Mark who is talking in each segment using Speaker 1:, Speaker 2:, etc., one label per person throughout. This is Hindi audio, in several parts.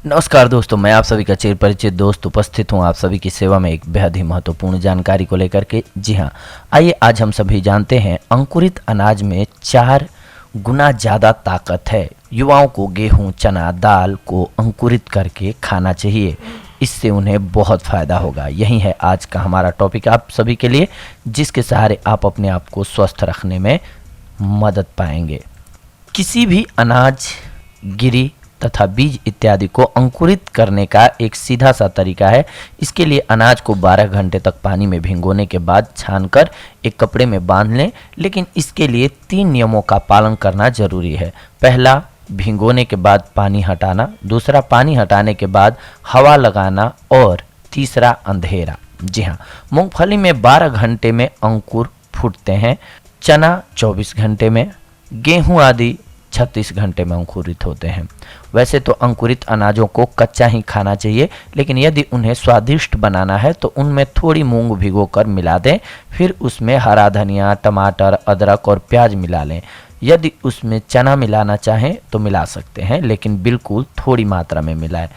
Speaker 1: नमस्कार दोस्तों, मैं आप सभी का चिर परिचित दोस्त उपस्थित हूं आप सभी की सेवा में एक बेहद ही महत्वपूर्ण जानकारी को लेकर के। जी हां, आइए आज हम सभी जानते हैं अंकुरित अनाज में 4 गुना ज़्यादा ताकत है। युवाओं को गेहूं, चना, दाल को अंकुरित करके खाना चाहिए, इससे उन्हें बहुत फ़ायदा होगा। यही है आज का हमारा टॉपिक आप सभी के लिए, जिसके सहारे आप अपने आप को स्वस्थ रखने में मदद पाएंगे। किसी भी अनाज, गिरी तथा बीज इत्यादि को अंकुरित करने का एक सीधा सा तरीका है। इसके लिए अनाज को 12 घंटे तक पानी में भिगोने के बाद छानकर एक कपड़े में बांध लें, लेकिन इसके लिए 3 नियमों का पालन करना जरूरी है। पहला, भिगोने के बाद पानी हटाना। दूसरा, पानी हटाने के बाद हवा लगाना। और तीसरा, अंधेरा। जी हाँ, मूंगफली में 12 घंटे में अंकुर फूटते हैं, चना 24 घंटे में, गेहूं आदि 36 घंटे में अंकुरित होते हैं। वैसे तो अंकुरित अनाजों को कच्चा ही खाना चाहिए, लेकिन यदि उन्हें स्वादिष्ट बनाना है तो उनमें थोड़ी मूंग भिगोकर मिला दें, फिर उसमें हरा धनिया, टमाटर, अदरक और प्याज मिला लें। यदि उसमें चना मिलाना चाहें तो मिला सकते हैं, लेकिन बिल्कुल थोड़ी मात्रा में मिलाएं।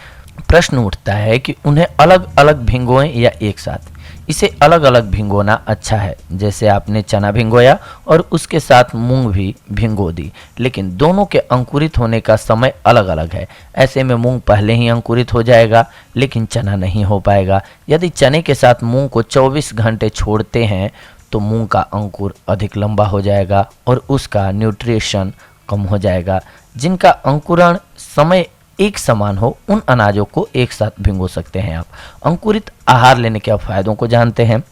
Speaker 1: प्रश्न उठता है कि उन्हें अलग अलग भिगोएं या एक साथ। इसे अलग अलग भिगोना अच्छा है। जैसे आपने चना भिगोया और उसके साथ मूंग भी भिगो दी, लेकिन दोनों के अंकुरित होने का समय अलग अलग है। ऐसे में मूंग पहले ही अंकुरित हो जाएगा, लेकिन चना नहीं हो पाएगा। यदि चने के साथ मूंग को 24 घंटे छोड़ते हैं तो मूंग का अंकुर अधिक लंबा हो जाएगा और उसका न्यूट्रिशन कम हो जाएगा। जिनका अंकुरण समय एक समान हो, उन अनाजों को एक साथ भिगो सकते हैं आप। अंकुरित आहार लेने के फायदों को जानते हैं।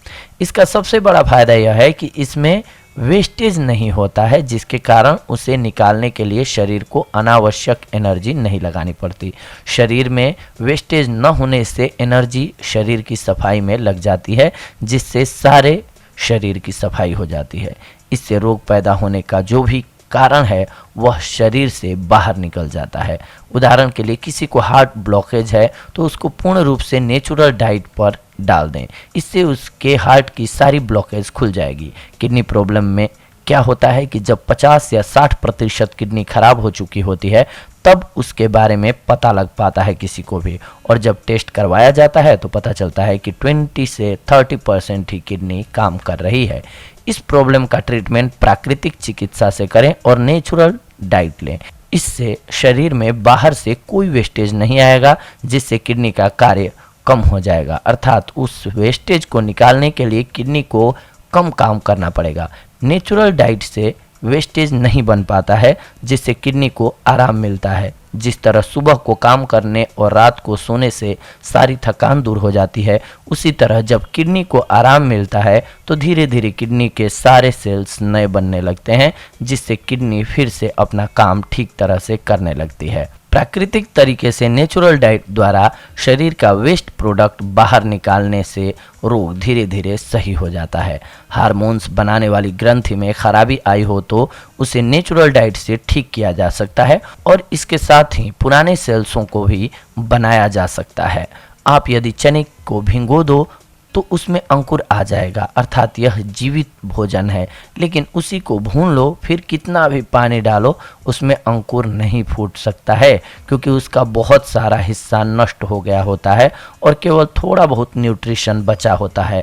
Speaker 1: इसका सबसे बड़ा फायदा यह है कि इसमें वेस्टेज नहीं होता है, जिसके कारण उसे निकालने के लिए शरीर को अनावश्यक एनर्जी नहीं लगानी पड़ती। शरीर में वेस्टेज न होने से एनर्जी शरीर की सफाई में लग जाती है, जिससे सारे शरीर की सफाई हो जाती है। इससे रोग पैदा होने का जो भी कारण है वह शरीर से बाहर निकल जाता है। उदाहरण के लिए किसी को हार्ट ब्लॉकेज है तो उसको पूर्ण रूप से नेचुरल डाइट पर डाल दें, इससे उसके हार्ट की सारी ब्लॉकेज खुल जाएगी। किडनी प्रॉब्लम में क्या होता है कि जब 50 या 60% किडनी खराब हो चुकी होती है, तब उसके बारे में पता लग पाता है किसी को भी, और जब टेस्ट करवाया जाता है तो पता चलता है कि 20 से 30% ही किडनी काम कर रही है। इस प्रॉब्लम का ट्रीटमेंट प्राकृतिक चिकित्सा से करें और नेचुरल डाइट लें। इससे शरीर में बाहर से कोई वेस्टेज नहीं आएगा, जिससे किडनी का कार्य कम हो जाएगा। अर्थात उस वेस्टेज को निकालने के लिए किडनी को कम काम करना पड़ेगा। नेचुरल डाइट से वेस्टेज नहीं बन पाता है, जिससे किडनी को आराम मिलता है। जिस तरह सुबह को काम करने और रात को सोने से सारी थकान दूर हो जाती है, उसी तरह जब किडनी को आराम मिलता है तो धीरे धीरे किडनी के सारे सेल्स नए बनने लगते हैं, जिससे किडनी फिर से अपना काम ठीक तरह से करने लगती है। प्राकृतिक तरीके से नेचुरल डाइट द्वारा शरीर का वेस्ट प्रोडक्ट बाहर निकालने से रोग धीरे धीरे सही हो जाता है। हार्मोन्स बनाने वाली ग्रंथि में खराबी आई हो तो उसे नेचुरल डाइट से ठीक किया जा सकता है, और इसके साथ ही पुराने सेल्सों को भी बनाया जा सकता है। आप यदि चने को भिगो दो तो उसमें अंकुर आ जाएगा, अर्थात यह जीवित भोजन है। लेकिन उसी को भून लो, फिर कितना भी पानी डालो, उसमें अंकुर नहीं फूट सकता है, क्योंकि उसका बहुत सारा हिस्सा नष्ट हो गया होता है और केवल थोड़ा बहुत न्यूट्रिशन बचा होता है।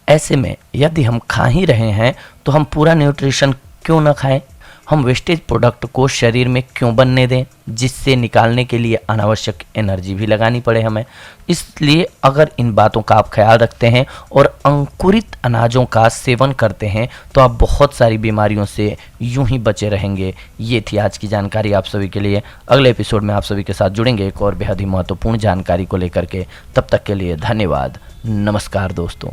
Speaker 1: ऐसे में यदि हम खा ही रहे हैं तो हम पूरा न्यूट्रिशन क्यों न खाएं? हम वेस्टेज प्रोडक्ट को शरीर में क्यों बनने दें, जिससे निकालने के लिए अनावश्यक एनर्जी भी लगानी पड़े हमें। इसलिए अगर इन बातों का आप ख्याल रखते हैं और अंकुरित अनाजों का सेवन करते हैं तो आप बहुत सारी बीमारियों से यूं ही बचे रहेंगे। ये थी आज की जानकारी आप सभी के लिए। अगले एपिसोड में आप सभी के साथ जुड़ेंगे एक और बेहद ही महत्वपूर्ण जानकारी को लेकर के। तब तक के लिए धन्यवाद। नमस्कार दोस्तों।